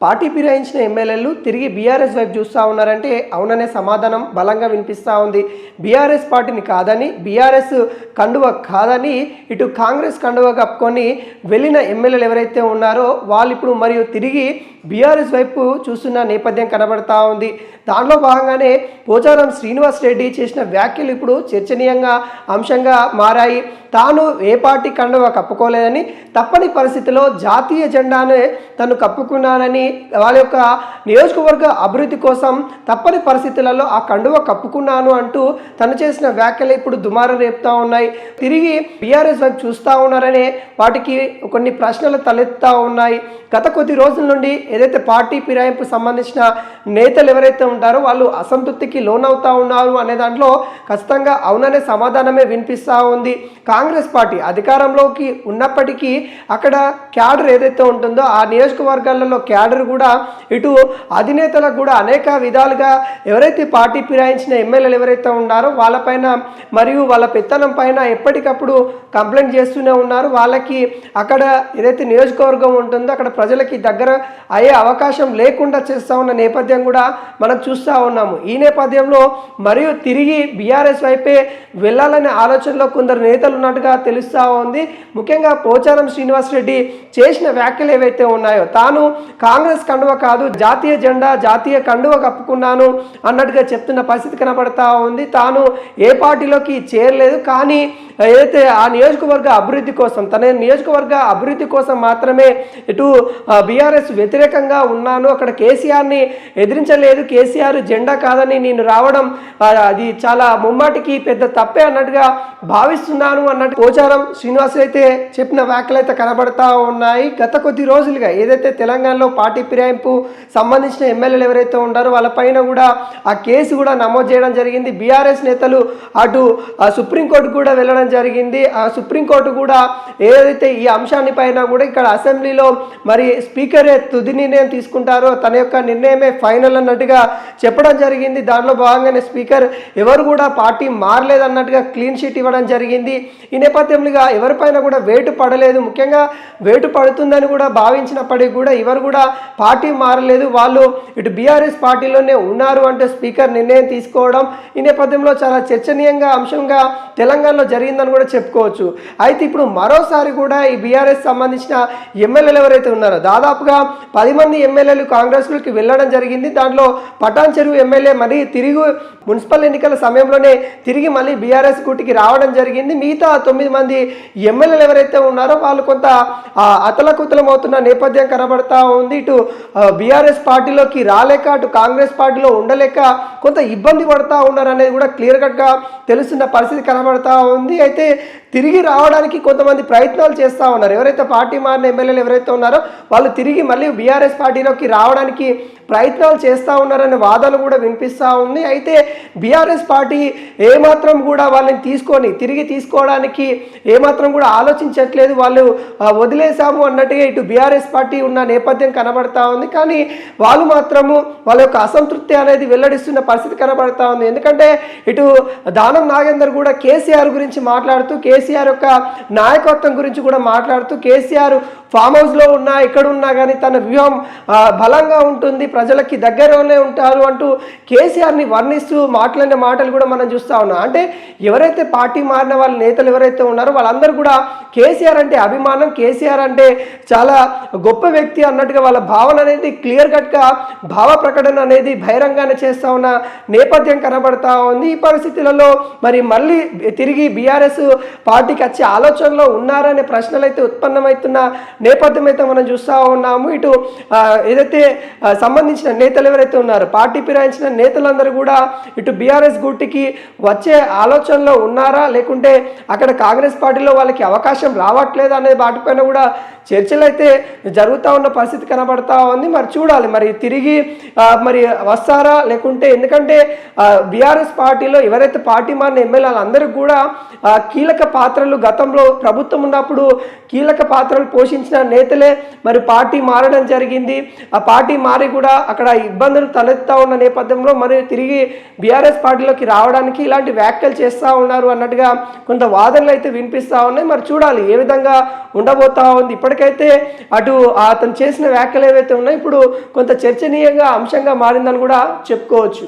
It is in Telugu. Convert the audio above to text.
పార్టీ ఫిరాయించిన ఎమ్మెల్యేలు తిరిగి బీఆర్ఎస్ వైపు చూస్తూ ఉన్నారంటే అవుననే సమాధానం బలంగా వినిపిస్తూ ఉంది. బీఆర్ఎస్ పార్టీని కాదని, బీఆర్ఎస్ కండువ కాదని ఇటు కాంగ్రెస్ కండువ కప్పుకొని వెళ్ళిన ఎమ్మెల్యేలు ఎవరైతే ఉన్నారో వాళ్ళు ఇప్పుడు మరియు తిరిగి బీఆర్ఎస్ వైపు చూస్తున్న నేపథ్యం కనబడతా ఉంది. దానిలో భాగంగానే పోచారం శ్రీనివాస్ రెడ్డి చేసిన వ్యాఖ్యలు ఇప్పుడు చర్చనీయంగా అంశంగా మారాయి. తాను ఏ పార్టీ కండువ కప్పుకోలేదని, తప్పని పరిస్థితిలో జాతీయ జెండానే తను కప్పుకున్నానని, వాళ్ళ యొక్క నియోజకవర్గ అభివృద్ధి కోసం తప్పని పరిస్థితులలో ఆ కండువ కప్పుకున్నాను అంటూ తను చేసిన వ్యాఖ్యలు ఇప్పుడు దుమారం రేపుతా ఉన్నాయి. తిరిగి బీఆర్ఎస్ వైపు చూస్తూ ఉన్నారనే వాటికి కొన్ని ప్రశ్నలు తలెత్తుతా ఉన్నాయి. గత కొద్ది రోజుల నుండి ఏదైతే పార్టీ ఫిరాయింపు సంబంధించిన నేతలు ఎవరైతే ఉంటారో వాళ్ళు అసంతృప్తికి లోనవుతా ఉన్నారు అనే దాంట్లో ఖచ్చితంగా అవుననే సమాధానమే వినిపిస్తూ ఉంది. కాంగ్రెస్ పార్టీ అధికారంలోకి ఉన్నప్పటికీ అక్కడ క్యాడర్ ఏదైతే ఉంటుందో ఆ నియోజకవర్గాలలో క్యాడర్ కూడా ఇటు అధినేతలకు కూడా అనేక విధాలుగా ఎవరైతే పార్టీ ఫిరాయించిన ఎమ్మెల్యేలు ఎవరైతే ఉన్నారో వాళ్ళపైన మరియు వాళ్ళ పెత్తనం పైన ఎప్పటికప్పుడు కంప్లైంట్ చేస్తూనే ఉన్నారు. వాళ్ళకి అక్కడ ఏదైతే నియోజకవర్గం ఉంటుందో అక్కడ ప్రజలకి దగ్గర అయ్యే అవకాశం లేకుండా చేస్తూ ఉన్న నేపథ్యం కూడా మనం చూస్తూ ఉన్నాము. ఈ నేపథ్యంలో మరియు తిరిగి బీఆర్ఎస్ వైపే వెళ్ళాలనే ఆలోచనలో కొందరు నేతలు ఉన్నట్టుగా తెలుస్తూ ఉంది. ముఖ్యంగా పోచారం శ్రీనివాస్ రెడ్డి చేసిన వ్యాఖ్యలు ఏవైతే ఉన్నాయో, తాను కాంగ్రెస్ కండువ కాదు జాతీయ జెండా జాతీయ కండువ కప్పుకున్నాను అన్నట్టుగా చెప్తున్న పరిస్థితి కనబడతా ఉంది. తాను ఏ పార్టీలోకి చేరలేదు, కానీ ఏదైతే ఆ నియోజకవర్గ అభివృద్ధి కోసం, తన నియోజకవర్గ అభివృద్ధి కోసం మాత్రమే ఇటు బీఆర్ఎస్ వ్యతిరేకంగా ఉన్నాను, అక్కడ కేసీఆర్ని ఎదిరించలేదు, కేసీఆర్ జెండా కాదని నేను రావడం అది చాలా ముమ్మాటికి పెద్ద తప్పే అన్నట్టుగా భావిస్తున్నాను అన్నట్టు పోచారం శ్రీనివాస్ అయితే చెప్పిన వ్యాఖ్యలు అయితే కనబడతా ఉన్నాయి. గత కొద్ది రోజులుగా ఏదైతే తెలంగాణలో పార్టీ ఫిరాయింపు సంబంధించిన ఎమ్మెల్యేలు ఎవరైతే ఉన్నారో వాళ్ళపైన కూడా ఆ కేసు కూడా నమోదు చేయడం జరిగింది. బీఆర్ఎస్ నేతలు అటు సుప్రీంకోర్టు కూడా వెళ్ళడం జరిగింది. ఆ సుప్రీంకోర్టు కూడా ఏదైతే ఈ అంశాన్ని పైన కూడా ఇక్కడ అసెంబ్లీలో మరి స్పీకరే తుది నిర్ణయం తీసుకుంటారో తన యొక్క నిర్ణయమే ఫైనల్ అన్నట్టుగా చెప్పడం జరిగింది. దాంట్లో భాగంగానే స్పీకర్ ఎవరు కూడా పార్టీ మారలేదన్నట్టుగా క్లీన్ షీట్ ఇవ్వడం జరిగింది. ఈ నేపథ్యంలో ఎవరిపైన కూడా వేటు పడలేదు, ముఖ్యంగా వేటు పడుతుందని కూడా భావించినప్పటికీ కూడా ఎవరు కూడా పార్టీ మారలేదు, వాళ్ళు ఇటు బీఆర్ఎస్ పార్టీలోనే ఉన్నారు అంటే స్పీకర్ నిర్ణయం తీసుకోవడం ఈ నేపథ్యంలో చాలా చర్చనీయంగా అంశంగా తెలంగాణలో జరిగిందని కూడా చెప్పుకోవచ్చు. అయితే ఇప్పుడు మరోసారి కూడా ఈ బీఆర్ఎస్ సంబంధించిన ఎమ్మెల్యేలు ఎవరైతే ఉన్నారో దాదాపుగా 10 మంది ఎమ్మెల్యేలు కాంగ్రెస్లోకి వెళ్ళడం జరిగింది. దాంట్లో పటాన్ చెరువు ఎమ్మెల్యే మరి తిరిగి మున్సిపల్ ఎన్నికల సమయంలోనే తిరిగి మళ్ళీ బీఆర్ఎస్ గుట్టికి రావడం జరిగింది. మిగతా 9 మంది ఎమ్మెల్యేలు ఎవరైతే ఉన్నారో వాళ్ళు కొంత అతలకుతలం అవుతున్న నేపథ్యం కనబడతా ఉంది. ఇటు బీఆర్ఎస్ పార్టీలోకి రాలేక అటు కాంగ్రెస్ పార్టీలో ఉండలేక కొంత ఇబ్బంది పడతా ఉన్నారు అనేది కూడా క్లియర్ కట్గా తెలుస్తున్న పరిస్థితి కనబడతా ఉంది. అయితే తిరిగి రావడానికి కొంతమంది ప్రయత్నాలు చేస్తూ ఉన్నారు. ఎవరైతే పార్టీ మారిన ఎమ్మెల్యేలు ఎవరైతే ఉన్నారో వాళ్ళు తిరిగి మళ్ళీ బీఆర్ఎస్ పార్టీలోకి రావడానికి ప్రయత్నాలు చేస్తూ ఉన్నారనే వాదనలు కూడా వినిపిస్తూ ఉంది. అయితే బీఆర్ఎస్ పార్టీ ఏమాత్రం కూడా వాళ్ళని తిరిగి తీసుకోవడానికి ఏమాత్రం కూడా ఆలోచించట్లేదు, వాళ్ళు వదిలేసాము అన్నట్టుగా ఇటు బీఆర్ఎస్ పార్టీ ఉన్న నేపథ్యం కనబడతా ఉంది. కానీ వాళ్ళు మాత్రము వాళ్ళ యొక్క అసంతృప్తి అనేది వెల్లడిస్తున్న పరిస్థితి కనబడతా ఉంది. ఎందుకంటే ఇటు దానం నాగేందర్ కూడా కేసీఆర్ గురించి మాట్లాడుతూ, కేసీఆర్ యొక్క నాయకత్వం గురించి కూడా మాట్లాడుతూ, కేసీఆర్ ఫామ్ హౌస్లో ఉన్నా ఎక్కడున్నా కానీ తన వ్యూహం బలంగా ఉంటుంది, ప్రజలకి దగ్గరలోనే ఉంటారు అంటూ కేసీఆర్ని వర్ణిస్తూ మాట్లాడిన మాటలు కూడా మనం చూస్తూ ఉన్నాం. అంటే ఎవరైతే పార్టీ మారిన వాళ్ళ నేతలు ఎవరైతే ఉన్నారో వాళ్ళందరూ కూడా కేసీఆర్ అంటే అభిమానం, కేసీఆర్ అంటే చాలా గొప్ప వ్యక్తి అన్నట్టుగా వాళ్ళ భావన అనేది క్లియర్ కట్గా భావ ప్రకటన అనేది బహిరంగానే చేస్తూ ఉన్న నేపథ్యం కనబడతా ఉంది. ఈ పరిస్థితులలో మరి మళ్ళీ తిరిగి బీఆర్ఎస్ పార్టీకి వచ్చే ఆలోచనలో ఉన్నారనే ప్రశ్నలు అయితే ఉత్పన్నమవుతున్న నేపథ్యం అయితే మనం చూస్తూ ఉన్నాము. ఇటు ఏదైతే సంబంధించిన నేతలు ఎవరైతే ఉన్నారో పార్టీ ఫిరాయించిన నేతలందరూ కూడా ఇటు బీఆర్ఎస్ గుట్టికి వచ్చే ఆలోచనలో ఉన్నారా, లేకుంటే అక్కడ కాంగ్రెస్ పార్టీలో వాళ్ళకి అవకాశం రావట్లేదు అనే వాటిపైన కూడా చర్చలు అయితే జరుగుతూ ఉన్న పరిస్థితి కనబడతా ఉంది. మరి చూడాలి మరి తిరిగి మరి వస్తారా లేకుంటే, ఎందుకంటే బీఆర్ఎస్ పార్టీలో ఎవరైతే పార్టీ మారిన ఎమ్మెల్యేలు అందరూ కూడా కీలక పాత్రలు గతంలో ప్రభుత్వం ఉన్నప్పుడు కీలక పాత్రలు పోషించిన నేతలే మరి పార్టీ మారడం జరిగింది. ఆ పార్టీ మారి కూడా అక్కడ ఇబ్బందులు తలెత్తా ఉన్న నేపథ్యంలో మరి తిరిగి బీఆర్ఎస్ పార్టీలోకి రావడానికి ఇలాంటి వ్యాఖ్యలు చేస్తూ ఉన్నారు అన్నట్టుగా కొంత వాదన వాదనలు అయితే వినిపిస్తూ ఉన్నాయి. మరి చూడాలి ఏ విధంగా ఉండబోతా ఉంది. ఇప్పటికైతే అటు అతను చేసిన వ్యాఖ్యలు ఏవైతే ఉన్నాయో ఇప్పుడు కొంత చర్చనీయంగా అంశంగా మారిందని కూడా చెప్పుకోవచ్చు.